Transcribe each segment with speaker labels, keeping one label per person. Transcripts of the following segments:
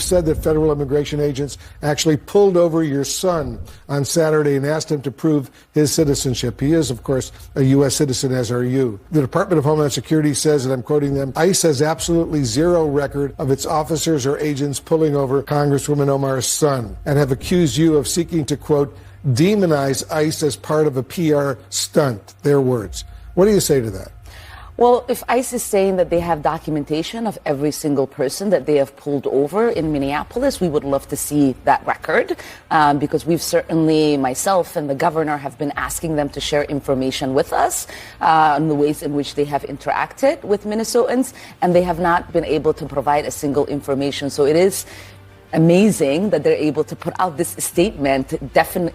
Speaker 1: said that federal immigration agents actually pulled over your son on Saturday and asked him to prove his citizenship. He is, of course, a U.S. citizen, as are you. The Department of Homeland Security says, and I'm quoting them, ICE has absolutely zero record of its officers or agents pulling over Congresswoman Omar's son and have accused you of seeking to, quote, demonize ICE as part of a PR stunt, their words. What do you say to that?
Speaker 2: Well, if ICE is saying that they have documentation of every single person that they have pulled over in Minneapolis, we would love to see that record because we've certainly, myself and the governor, have been asking them to share information with us on the ways in which they have interacted with Minnesotans, and they have not been able to provide a single information. So it is amazing that they're able to put out this statement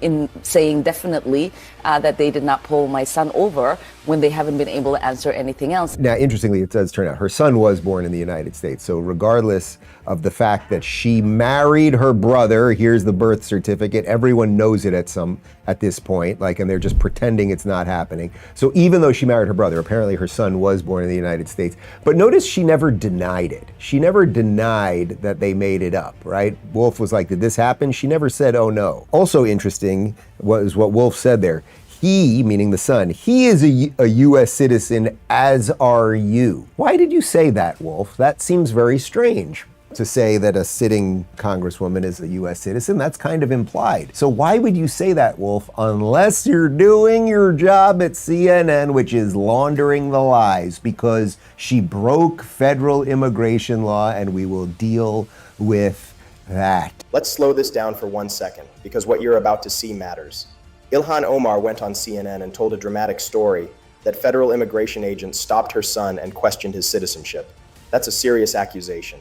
Speaker 2: in saying definitely that they did not pull my son over when they haven't been able to answer anything else.
Speaker 3: Now, interestingly, it does turn out her son was born in the United States. So regardless of the fact that she married her brother, here's the birth certificate, everyone knows it at this point, and they're just pretending it's not happening. So even though she married her brother, apparently her son was born in the United States. But notice she never denied it. She never denied that they made it up, right? Wolf was like, did this happen? She never said, oh no. Also interesting was what Wolf said there. He, meaning the son, he is a U.S. citizen, as are you. Why did you say that, Wolf? That seems very strange. To say that a sitting congresswoman is a U.S. citizen, that's kind of implied. So why would you say that, Wolf, unless you're doing your job at CNN, which is laundering the lies, because she broke federal immigration law, and we will deal with that.
Speaker 4: Let's slow this down for 1 second, because what you're about to see matters. Ilhan Omar went on CNN and told a dramatic story that federal immigration agents stopped her son and questioned his citizenship. That's a serious accusation.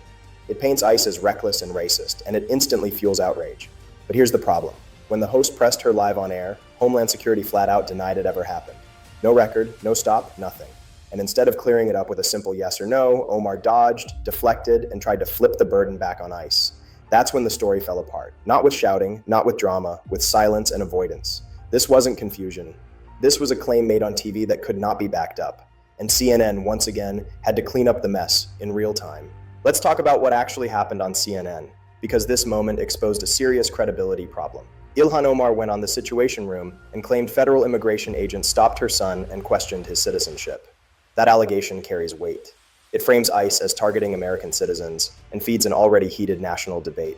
Speaker 4: It paints ICE as reckless and racist, and it instantly fuels outrage. But here's the problem. When the host pressed her live on air, Homeland Security flat out denied it ever happened. No record, no stop, nothing. And instead of clearing it up with a simple yes or no, Omar dodged, deflected, and tried to flip the burden back on ICE. That's when the story fell apart. Not with shouting, not with drama, with silence and avoidance. This wasn't confusion. This was a claim made on TV that could not be backed up. And CNN, once again, had to clean up the mess in real time. Let's talk about what actually happened on CNN, because this moment exposed a serious credibility problem. Ilhan Omar went on the Situation Room and claimed federal immigration agents stopped her son and questioned his citizenship. That allegation carries weight. It frames ICE as targeting American citizens and feeds an already heated national debate.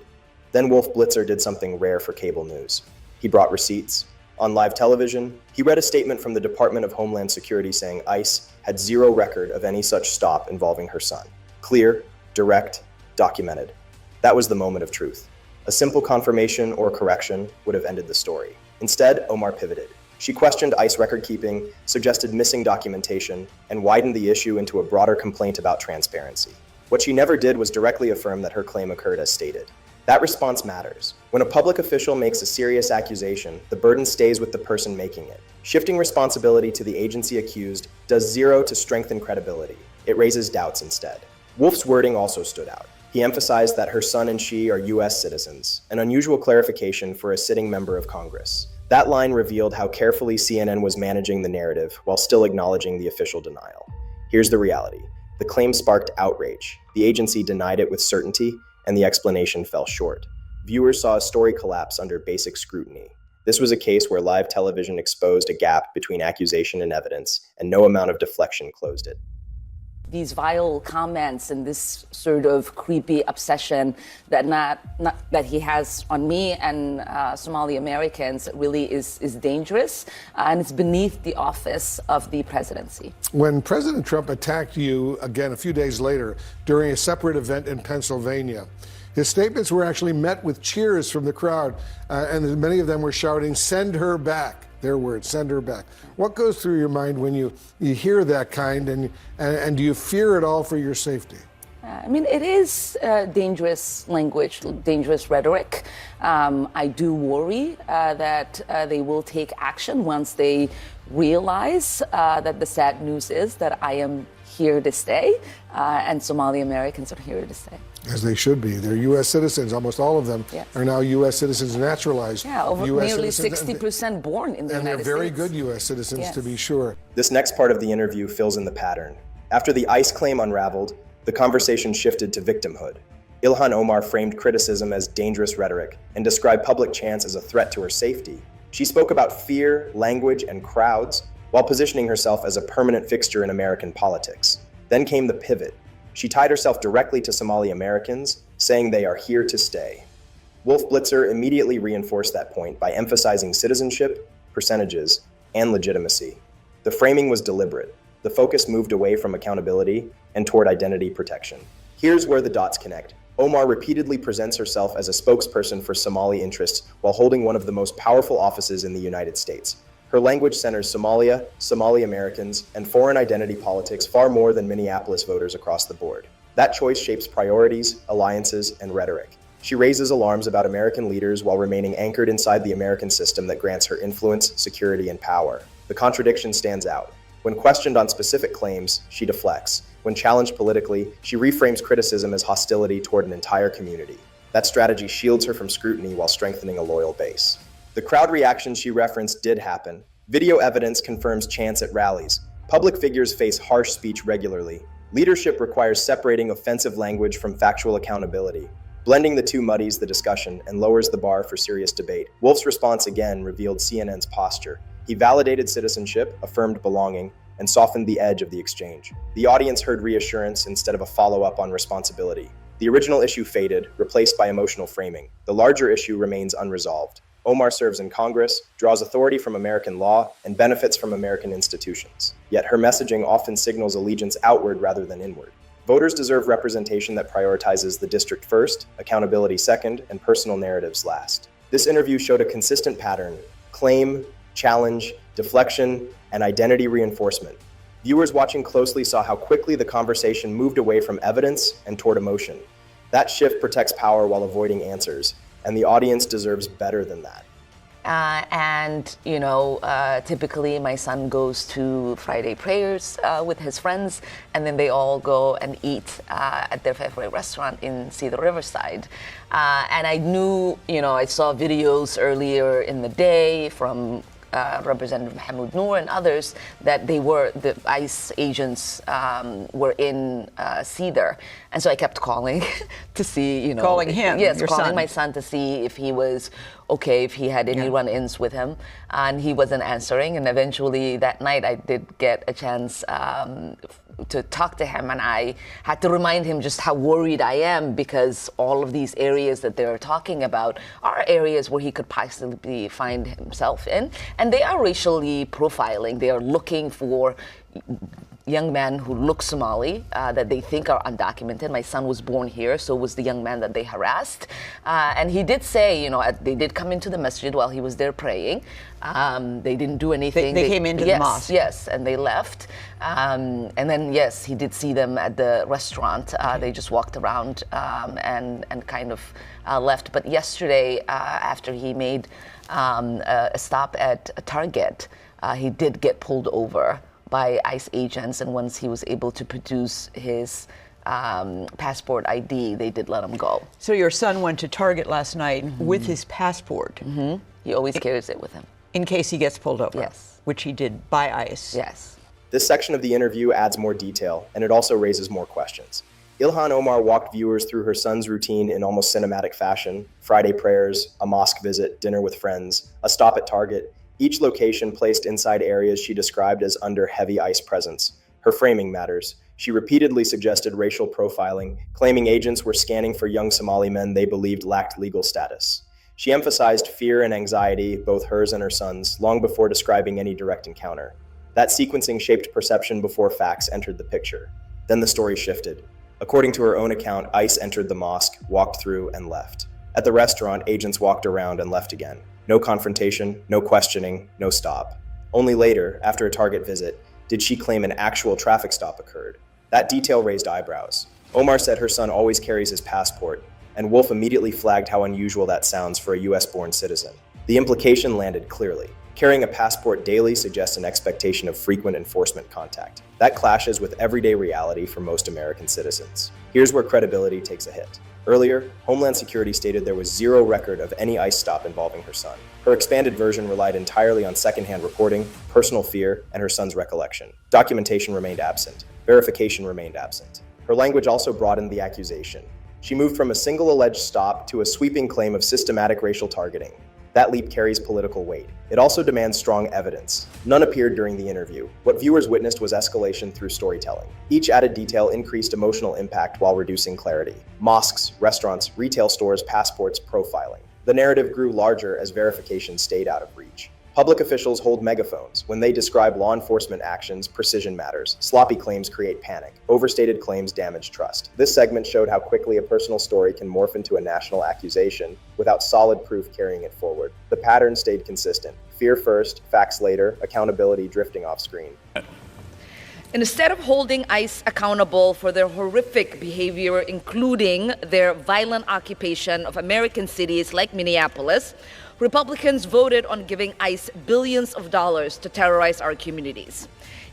Speaker 4: Then Wolf Blitzer did something rare for cable news. He brought receipts. On live television, he read a statement from the Department of Homeland Security saying ICE had zero record of any such stop involving her son. Clear, direct, documented. That was the moment of truth. A simple confirmation or correction would have ended the story. Instead, Omar pivoted. She questioned ICE record-keeping, suggested missing documentation, and widened the issue into a broader complaint about transparency. What she never did was directly affirm that her claim occurred as stated. That response matters. When a public official makes a serious accusation, the burden stays with the person making it. Shifting responsibility to the agency accused does zero to strengthen credibility. It raises doubts instead. Wolf's wording also stood out. He emphasized that her son and she are U.S. citizens, an unusual clarification for a sitting member of Congress. That line revealed how carefully CNN was managing the narrative while still acknowledging the official denial. Here's the reality. The claim sparked outrage. The agency denied it with certainty, and the explanation fell short. Viewers saw a story collapse under basic scrutiny. This was a case where live television exposed a gap between accusation and evidence, and no amount of deflection closed it.
Speaker 2: These vile comments and this sort of creepy obsession that that he has on me and Somali Americans really is dangerous, and it's beneath the office of the presidency.
Speaker 1: When President Trump attacked you again a few days later during a separate event in Pennsylvania, his statements were actually met with cheers from the crowd, and many of them were shouting, "Send her back." Their words, "Send her back." What goes through your mind when you hear that kind, and do you fear it all for your safety?
Speaker 2: I mean, it is dangerous language, dangerous rhetoric. I do worry that they will take action once they realize that the sad news is that I am here to stay, and Somali Americans are here to stay.
Speaker 1: As they should be. They're U.S. citizens. Almost all of them are now U.S. citizens, naturalized.
Speaker 2: Yeah, over
Speaker 1: US
Speaker 2: nearly
Speaker 1: citizens.
Speaker 2: 60% born in the United States.
Speaker 1: And they're very good U.S. citizens, to be sure.
Speaker 4: This next part of the interview fills in the pattern. After the ICE claim unraveled, the conversation shifted to victimhood. Ilhan Omar framed criticism as dangerous rhetoric and described public chants as a threat to her safety. She spoke about fear, language, and crowds while positioning herself as a permanent fixture in American politics. Then came the pivot. She tied herself directly to Somali Americans, saying they are here to stay. Wolf Blitzer immediately reinforced that point by emphasizing citizenship, percentages, and legitimacy. The framing was deliberate. The focus moved away from accountability and toward identity protection. Here's where the dots connect. Omar repeatedly presents herself as a spokesperson for Somali interests while holding one of the most powerful offices in the United States. Her language centers Somalia, Somali Americans, and foreign identity politics far more than Minneapolis voters across the board. That choice shapes priorities, alliances, and rhetoric. She raises alarms about American leaders while remaining anchored inside the American system that grants her influence, security, and power. The contradiction stands out. When questioned on specific claims, she deflects. When challenged politically, she reframes criticism as hostility toward an entire community. That strategy shields her from scrutiny while strengthening a loyal base. The crowd reaction she referenced did happen. Video evidence confirms chants at rallies. Public figures face harsh speech regularly. Leadership requires separating offensive language from factual accountability. Blending the two muddies the discussion and lowers the bar for serious debate. Wolf's response again revealed CNN's posture. He validated citizenship, affirmed belonging, and softened the edge of the exchange. The audience heard reassurance instead of a follow-up on responsibility. The original issue faded, replaced by emotional framing. The larger issue remains unresolved. Omar serves in Congress, draws authority from American law, and benefits from American institutions. Yet her messaging often signals allegiance outward rather than inward. Voters deserve representation that prioritizes the district first, accountability second, and personal narratives last. This interview showed a consistent pattern: claim, challenge, deflection, and identity reinforcement. Viewers watching closely saw how quickly the conversation moved away from evidence and toward emotion. That shift protects power while avoiding answers, and the audience deserves better than that.
Speaker 2: Typically my son goes to Friday prayers with his friends, and then they all go and eat at their favorite restaurant in Cedar Riverside. And I knew, I saw videos earlier in the day from Representative Mahmoud Noor and others that the ICE agents were in Cedar. And so I kept calling to see,
Speaker 5: Calling him,
Speaker 2: yes,
Speaker 5: your
Speaker 2: calling
Speaker 5: son.
Speaker 2: my son to see if he was okay, if he had any run-ins with him. And he wasn't answering. And eventually that night I did get a chance to talk to him, and I had to remind him just how worried I am, because all of these areas that they're talking about are areas where he could possibly find himself in, and they are racially profiling. They are looking for young men who look Somali that they think are undocumented. My son was born here, so was the young man that they harassed. And he did say, they did come into the masjid while he was there praying. They didn't do anything.
Speaker 5: They came into the mosque.
Speaker 2: Yes, and they left. And then, yes, he did see them at the restaurant. They just walked around and kind of left. But yesterday, after he made a stop at Target, he did get pulled over by ICE agents, and once he was able to produce his passport ID, they did let him go.
Speaker 5: So your son went to Target last night with his passport.
Speaker 2: He always carries it with him.
Speaker 5: In case he gets pulled over.
Speaker 2: Yes.
Speaker 5: Which he did by ICE.
Speaker 2: Yes.
Speaker 4: This section of the interview adds more detail, and it also raises more questions. Ilhan Omar walked viewers through her son's routine in almost cinematic fashion: Friday prayers, a mosque visit, dinner with friends, a stop at Target, each location placed inside areas she described as under heavy ICE presence. Her framing matters. She repeatedly suggested racial profiling, claiming agents were scanning for young Somali men they believed lacked legal status. She emphasized fear and anxiety, both hers and her son's, long before describing any direct encounter. That sequencing shaped perception before facts entered the picture. Then the story shifted. According to her own account, ICE entered the mosque, walked through, and left. At the restaurant, agents walked around and left again. No confrontation, no questioning, no stop. Only later, after a Target visit, did she claim an actual traffic stop occurred. That detail raised eyebrows. Omar said her son always carries his passport, and Wolf immediately flagged how unusual that sounds for a US-born citizen. The implication landed clearly. Carrying a passport daily suggests an expectation of frequent enforcement contact. That clashes with everyday reality for most American citizens. Here's where credibility takes a hit. Earlier, Homeland Security stated there was zero record of any ICE stop involving her son. Her expanded version relied entirely on secondhand reporting, personal fear, and her son's recollection. Documentation remained absent. Verification remained absent. Her language also broadened the accusation. She moved from a single alleged stop to a sweeping claim of systematic racial targeting. That leap carries political weight. It also demands strong evidence. None appeared during the interview. What viewers witnessed was escalation through storytelling. Each added detail increased emotional impact while reducing clarity. Mosques, restaurants, retail stores, passports, profiling. The narrative grew larger as verification stayed out of reach. Public officials hold megaphones. When they describe law enforcement actions, precision matters. Sloppy claims create panic. Overstated claims damage trust. This segment showed how quickly a personal story can morph into a national accusation without solid proof carrying it forward. The pattern stayed consistent. Fear first, facts later, accountability drifting off screen.
Speaker 2: Instead of holding ICE accountable for their horrific behavior, including their violent occupation of American cities like Minneapolis, Republicans voted on giving ICE billions of dollars to terrorize our communities.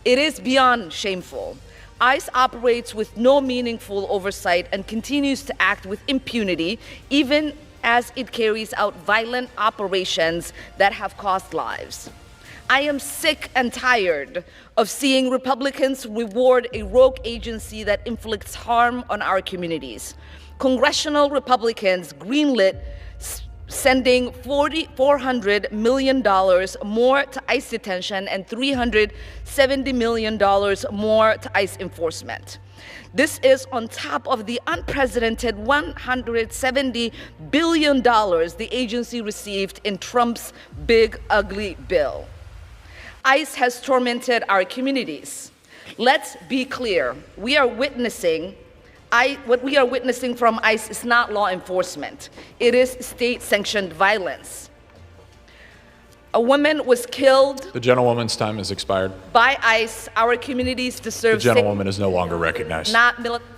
Speaker 2: It is beyond shameful. ICE operates with no meaningful oversight and continues to act with impunity, even as it carries out violent operations that have cost lives. I am sick and tired of seeing Republicans reward a rogue agency that inflicts harm on our communities. Congressional Republicans greenlit sending $400 million more to ICE detention and $370 million more to ICE enforcement. This is on top of the unprecedented $170 billion the agency received in Trump's big, ugly bill. ICE has tormented our communities. Let's be clear. What we are witnessing from ICE is not law enforcement. It is state-sanctioned violence. A woman was killed.
Speaker 6: The gentlewoman's time has expired.
Speaker 2: By ICE. Our communities deserve.
Speaker 6: The gentlewoman is no longer recognized.
Speaker 2: Not militarized.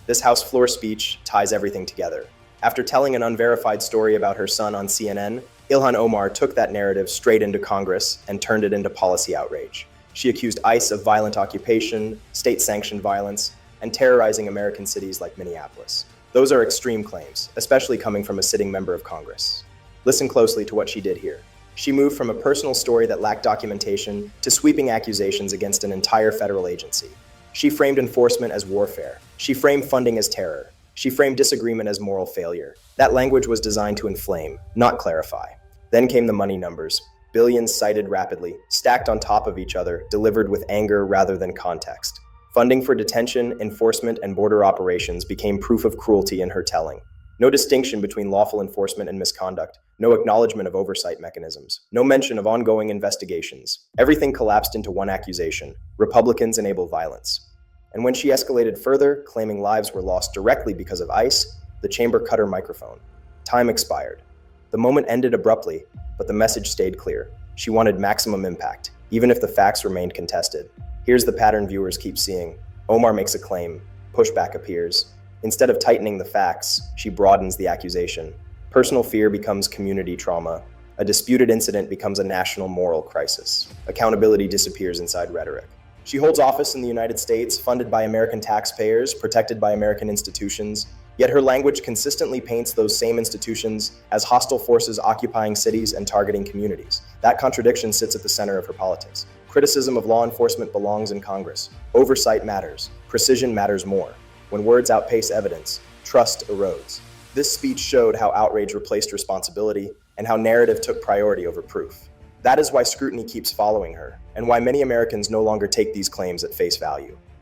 Speaker 4: This House floor speech ties everything together. After telling an unverified story about her son on CNN, Ilhan Omar took that narrative straight into Congress and turned it into policy outrage. She accused ICE of violent occupation, state-sanctioned violence, and terrorizing American cities like Minneapolis. Those are extreme claims, especially coming from a sitting member of Congress. Listen closely to what she did here. She moved from a personal story that lacked documentation to sweeping accusations against an entire federal agency. She framed enforcement as warfare. She framed funding as terror. She framed disagreement as moral failure. That language was designed to inflame, not clarify. Then came the money numbers. Billions cited rapidly, stacked on top of each other, delivered with anger rather than context. Funding for detention, enforcement, and border operations became proof of cruelty in her telling. No distinction between lawful enforcement and misconduct. No acknowledgement of oversight mechanisms. No mention of ongoing investigations. Everything collapsed into one accusation. Republicans enable violence. And when she escalated further, claiming lives were lost directly because of ICE, the chamber cut her microphone. Time expired. The moment ended abruptly, but the message stayed clear. She wanted maximum impact, even if the facts remained contested. Here's the pattern viewers keep seeing. Omar makes a claim. Pushback appears. Instead of tightening the facts, she broadens the accusation. Personal fear becomes community trauma. A disputed incident becomes a national moral crisis. Accountability disappears inside rhetoric. She holds office in the United States, funded by American taxpayers, protected by American institutions, yet her language consistently paints those same institutions as hostile forces occupying cities and targeting communities. That contradiction sits at the center of her politics. Criticism of law enforcement belongs in Congress. Oversight matters. Precision matters more. When words outpace evidence, trust erodes. This speech showed how outrage replaced responsibility and how narrative took priority over proof. That is why scrutiny keeps following her, and why many Americans no longer take these claims at face value.